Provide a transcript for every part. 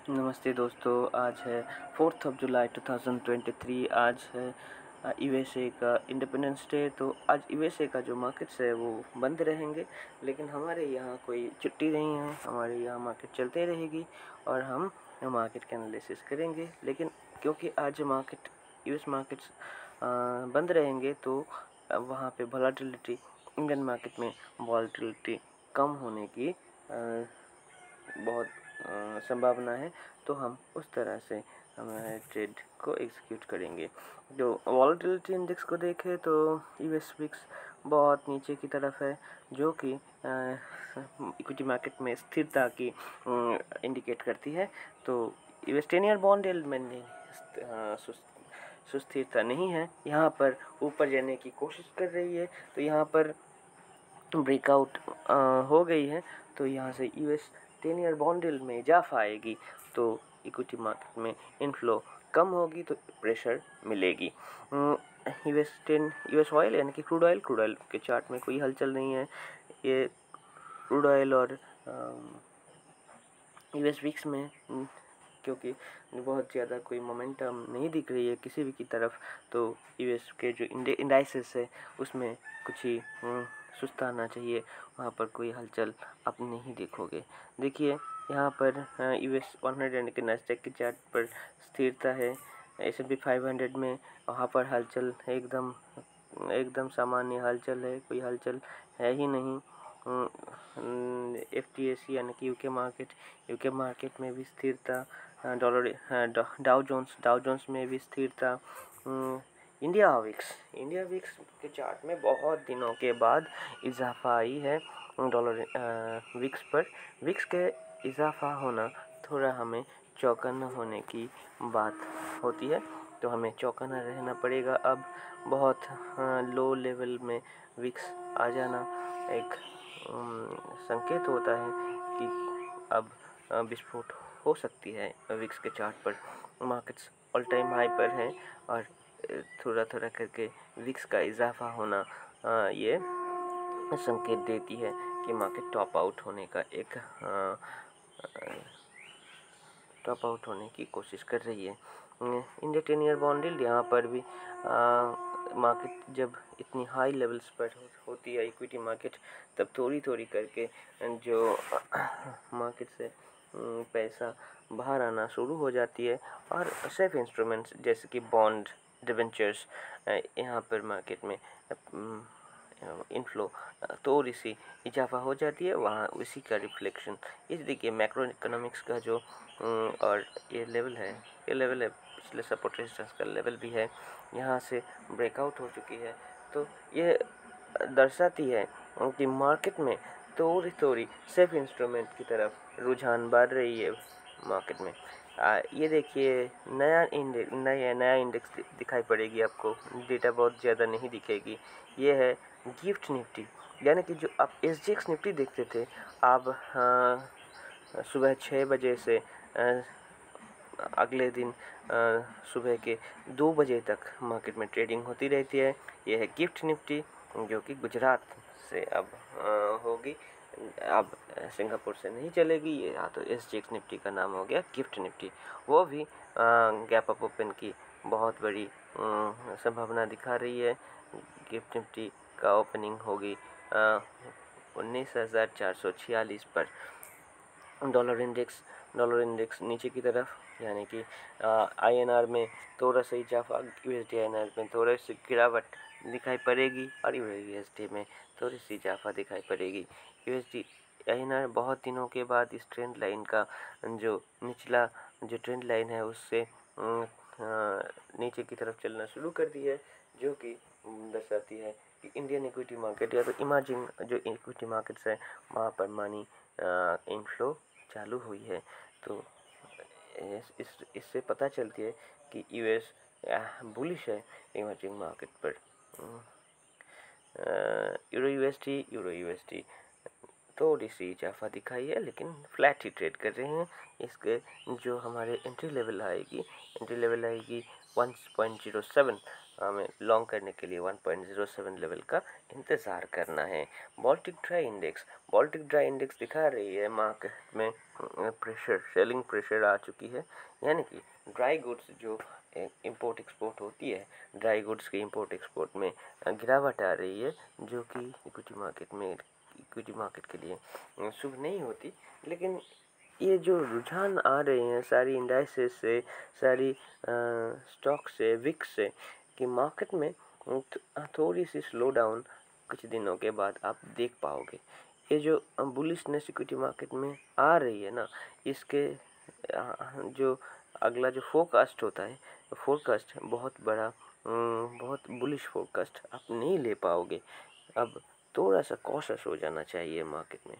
नमस्ते दोस्तों, आज है 4 जुलाई 2023। आज है यूएसए का इंडिपेंडेंस डे। तो आज यूएसए का जो मार्केट्स है वो बंद रहेंगे, लेकिन हमारे यहाँ कोई छुट्टी नहीं है। हमारे यहाँ मार्केट चलते रहेगी और हम मार्केट के एनालिसिस करेंगे। लेकिन क्योंकि आज यूएस मार्केट्स बंद रहेंगे तो वहाँ पे वॉलेटिलिटी, इंडियन मार्केट में वॉलेटिलिटी कम होने की बहुत संभावना है। तो हम उस तरह से हमारे ट्रेड को एग्जीक्यूट करेंगे। जो वॉलेटिलिटी इंडेक्स को देखें तो यूएस विक्स बहुत नीचे की तरफ है, जो कि इक्विटी मार्केट में स्थिरता की इंडिकेट करती है। तो यूएस 10 ईयर बॉन्ड यील्ड में सुस्थिरता नहीं है, यहाँ पर ऊपर जाने की कोशिश कर रही है। तो यहाँ पर ब्रेकआउट हो गई है, तो यहाँ से यूएस 10 ईयर बॉन्ड यील्ड में इजाफा आएगी, तो इक्विटी मार्केट में इनफ्लो कम होगी, तो प्रेशर मिलेगी। यूएस ऑयल यानी कि क्रूड ऑयल के चार्ट में कोई हलचल नहीं है। ये क्रूड ऑयल और यूएस विक्स में क्योंकि बहुत ज़्यादा कोई मोमेंटम नहीं दिख रही है किसी भी की तरफ, तो यूएस के जो इंडाइसेस है उसमें कुछ ही सुस्ताना चाहिए। वहाँ पर कोई हलचल आप नहीं देखोगे। देखिए यहाँ पर यूएस 100 के नैस्डैक के चार्ट पर स्थिरता है। S&P 500 में वहाँ पर हलचल एकदम सामान्य हलचल है, कोई हलचल है ही नहीं। FTSE यानी कि यूके मार्केट में भी स्थिरता। डाउ जोन्स में भी स्थिरता। इंडिया विक्स के चार्ट में बहुत दिनों के बाद इजाफा आई है डॉलर विक्स के इजाफा होना थोड़ा हमें चौकन्ना होने की बात होती है, तो हमें चौकन्ना रहना पड़ेगा। अब बहुत लो लेवल में विक्स आ जाना एक संकेत होता है कि अब विस्फोट हो सकती है। विक्स के चार्ट पर मार्केट्स ऑल टाइम हाई पर है और थोड़ा थोड़ा करके विक्स का इजाफा होना ये संकेत देती है कि मार्केट टॉप आउट होने की कोशिश कर रही है। इंडिया 10 ईयर बॉन्ड यील्ड यहाँ पर भी मार्केट जब इतनी हाई लेवल्स पर होती है इक्विटी मार्केट, तब थोड़ी थोड़ी करके जो मार्केट से पैसा बाहर आना शुरू हो जाती है और सेफ इंस्ट्रूमेंट्स जैसे कि बॉन्ड, डिबेंचर्स, यहाँ पर मार्केट में इनफ्लो थोड़ी सी इजाफा हो जाती है। वहाँ उसी का रिफ्लेक्शन इस देखिए मैक्रो इकोनॉमिक्स का जो और ये लेवल है पिछले सपोर्ट रेजिस्टेंस का लेवल भी है, यहाँ से ब्रेकआउट हो चुकी है। तो ये दर्शाती है कि मार्केट में थोड़ी थोड़ी सेफ इंस्ट्रूमेंट की तरफ रुझान बढ़ रही है मार्केट में। ये देखिए नया इंडेक्स दिखाई पड़ेगी आपको, डेटा बहुत ज़्यादा नहीं दिखेगी। ये है गिफ्ट निफ्टी, यानी कि जो आप SGX निफ्टी देखते थे, आप सुबह 6 बजे से अगले दिन सुबह के 2 बजे तक मार्केट में ट्रेडिंग होती रहती है। यह है गिफ्ट निफ्टी, जो कि गुजरात से अब होगी, अब सिंगापुर से नहीं चलेगी। ये या तो SGX निफ्टी का नाम हो गया गिफ्ट निफ्टी। वो भी गैप अप ओपन की बहुत बड़ी संभावना दिखा रही है। गिफ्ट निफ्टी का ओपनिंग होगी 19,446 पर। डॉलर इंडेक्स नीचे की तरफ, यानी कि INR में थोड़ा सा इजाफा, USD INR में थोड़ी सी गिरावट दिखाई पड़ेगी और USD में थोड़ी सी इजाफा दिखाई पड़ेगी। USD INR बहुत दिनों के बाद इस ट्रेंड लाइन का जो निचला जो ट्रेंड लाइन है उससे नीचे की तरफ चलना शुरू कर दी है, जो कि दर्शाती है कि इंडियन इक्विटी मार्केट या तो इमर्जिंग जो इक्विटी मार्केट्स है वहाँ पर मनी इनफ्लो चालू हुई है। तो इससे पता चलती है कि यूएस बुलिश है इमर्जिंग मार्केट पर। यूरो यूएसडी थोड़ी सी इजाफा दिखाई है, लेकिन फ्लैट ही ट्रेड कर रहे हैं। इसके जो हमारे एंट्री लेवल आएगी 1.07 हमें लॉन्ग करने के लिए 1.07 लेवल का इंतज़ार करना है। बाल्टिक ड्राई इंडेक्स दिखा रही है मार्केट में प्रेशर, सेलिंग प्रेशर आ चुकी है, यानी कि ड्राई गुड्स जो इंपोर्ट एक्सपोर्ट होती है, ड्राई गुड्स के इंपोर्ट एक्सपोर्ट में गिरावट आ रही है, जो कि इक्विटी मार्केट के लिए शुभ नहीं होती। लेकिन ये जो रुझान आ रहे हैं सारी इंडाइसेस से, सारी स्टॉक से, विक्स से, कि मार्केट में थोड़ी सी स्लो डाउन कुछ दिनों के बाद आप देख पाओगे। ये जो बुलिशनेस इक्विटी मार्केट में आ रही है ना, इसके जो अगला जो फोरकास्ट होता है, फोरकास्ट बहुत बड़ा, बहुत बुलिश फोरकास्ट आप नहीं ले पाओगे। अब थोड़ा सा कॉशियस हो जाना चाहिए मार्केट में।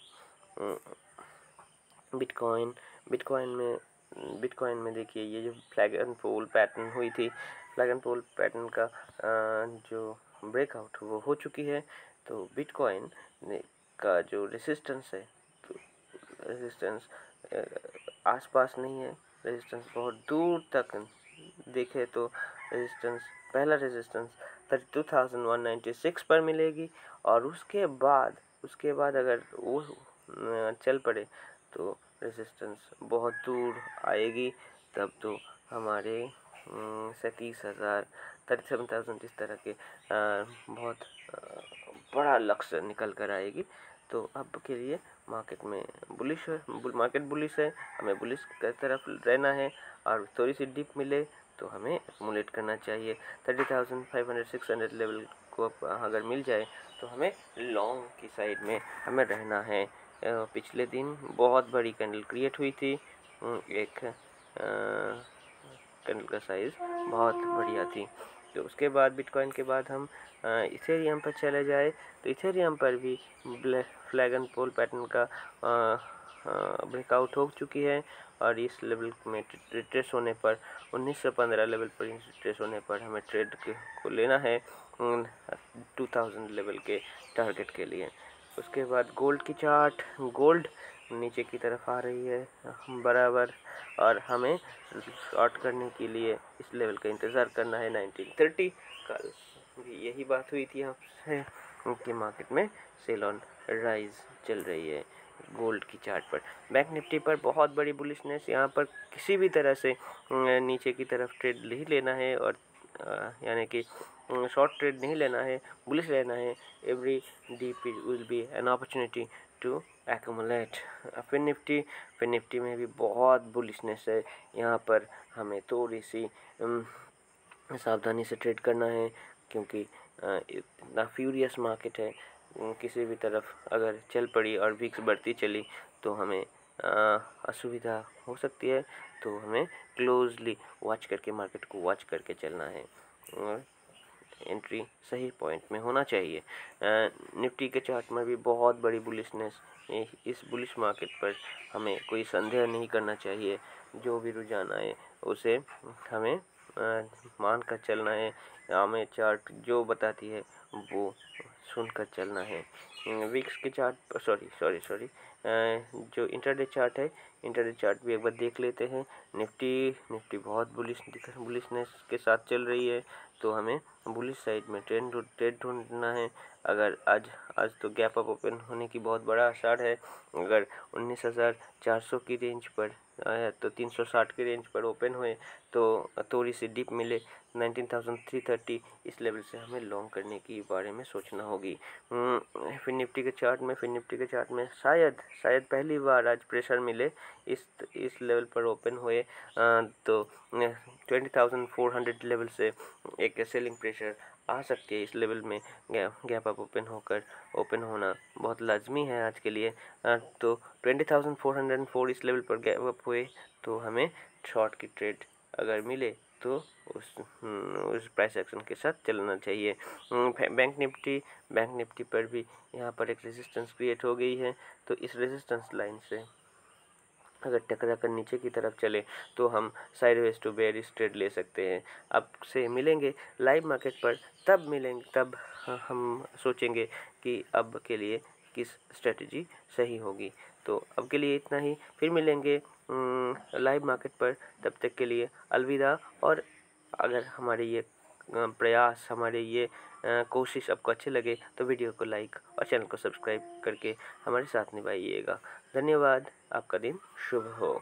बिटकॉइन बिटकॉइन में देखिए, ये जो फ्लैग एंड फोल पैटर्न हुई थी, फ्लैग एंड फोल पैटर्न का जो ब्रेकआउट वो हो चुकी है। तो बिटकॉइन का जो रेजिस्टेंस है, तो रेजिस्टेंस आसपास नहीं है, रेजिस्टेंस बहुत दूर तक देखे तो पहला रेजिस्टेंस 32,196 पर मिलेगी, और उसके बाद अगर वो चल पड़े तो रेजिस्टेंस बहुत दूर आएगी। तब तो हमारे 37,000, 37,000 इस तरह के बहुत बड़ा लक्ष्य निकल कर आएगी। तो अब के लिए मार्केट में मार्केट बुलिश है, हमें बुलिश की तरफ रहना है, और थोड़ी सी डिप मिले तो हमें एक्मुलेट करना चाहिए। 30,500 600 लेवल को अगर मिल जाए तो हमें लॉन्ग की साइड में हमें रहना है। पिछले दिन बहुत बड़ी कैंडल क्रिएट हुई थी, एक कैंडल का साइज़ बहुत बढ़िया थी। तो उसके बाद बिटकॉइन के बाद हम इथेरियम पर चले जाए, तो इथेरियम पर भी फ्लैग एंड पोल पैटर्न का ब्रेकआउट हो चुकी है, और इस लेवल में रिट्रेस होने पर 1915 लेवल पर रिट्रेस होने पर हमें ट्रेड को लेना है 2000 लेवल के टारगेट के लिए। उसके बाद गोल्ड की चार्ट, गोल्ड नीचे की तरफ आ रही है बराबर, और हमें शॉर्ट करने के लिए इस लेवल का इंतज़ार करना है 1930। कल भी यही बात हुई थी आपसे कि मार्केट में सेल ऑन राइज चल रही है गोल्ड की चार्ट पर। बैंक निफ्टी पर बहुत बड़ी बुलिशनेस, यहाँ पर किसी भी तरह से नीचे की तरफ ट्रेड नहीं लेना है, और यानी कि शॉर्ट ट्रेड नहीं लेना है, बुलिश रहना है। Every dip will be an opportunity to accumulate. फिर निफ्टी में भी बहुत बुलिशनेस है, यहाँ पर हमें थोड़ी सी सावधानी से ट्रेड करना है, क्योंकि इतना फ्यूरियस मार्केट है। किसी भी तरफ अगर चल पड़ी और विक्स बढ़ती चली तो हमें असुविधा हो सकती है। तो हमें क्लोजली वॉच करके, मार्केट को वॉच करके चलना है, और एंट्री सही पॉइंट में होना चाहिए। निफ्टी के चार्ट में भी बहुत बड़ी बुलिशनेस, इस बुलिश मार्केट पर हमें कोई संदेह नहीं करना चाहिए। जो भी रुझान आए उसे हमें मान कर चलना है, हमें चार्ट जो बताती है वो सुनकर चलना है। विक्स के चार्ट, सॉरी जो इंटरडे चार्ट है, इंटरडे चार्ट भी एक बार देख लेते हैं। निफ्टी बहुत बुलिशनेस के साथ चल रही है, तो हमें बुलिश साइड में ट्रेड ढूंढना है। अगर आज तो गैप अप ओपन होने की बहुत बड़ा आसार है। अगर 19,400 की रेंज पर आया तो 360 की रेंज पर ओपन हुए तो थोड़ी सी डिप मिले 19,330, इस लेवल से हमें लॉन्ग करने की बारे में सोचना होगी। फिर निफ्टी के चार्ट में शायद पहली बार आज प्रेशर मिले, इस लेवल पर ओपन हुए तो 20,400 लेवल से एक सेलिंग प्रेशर आ सकती है। इस लेवल में गैप अप ओपन होना बहुत लाजमी है आज के लिए। तो 20,404 इस लेवल पर गैप अप हुए तो हमें शॉर्ट की ट्रेड अगर मिले तो उस प्राइस एक्शन के साथ चलना चाहिए। बैंक निफ्टी पर भी यहाँ पर एक रेजिस्टेंस क्रिएट हो गई है, तो इस रेजिस्टेंस लाइन से अगर टकरा कर नीचे की तरफ चले तो हम साइडवेज टू बेयरिश ट्रेड ले सकते हैं। अब से मिलेंगे लाइव मार्केट पर, तब हम सोचेंगे कि अब के लिए किस स्ट्रेटजी सही होगी। तो अब के लिए इतना ही, फिर मिलेंगे लाइव मार्केट पर। तब तक के लिए अलविदा। और अगर हमारे ये प्रयास, हमारे ये कोशिश आपको अच्छे लगे तो वीडियो को लाइक और चैनल को सब्सक्राइब करके हमारे साथ निभाइएगा। धन्यवाद। आपका दिन शुभ हो।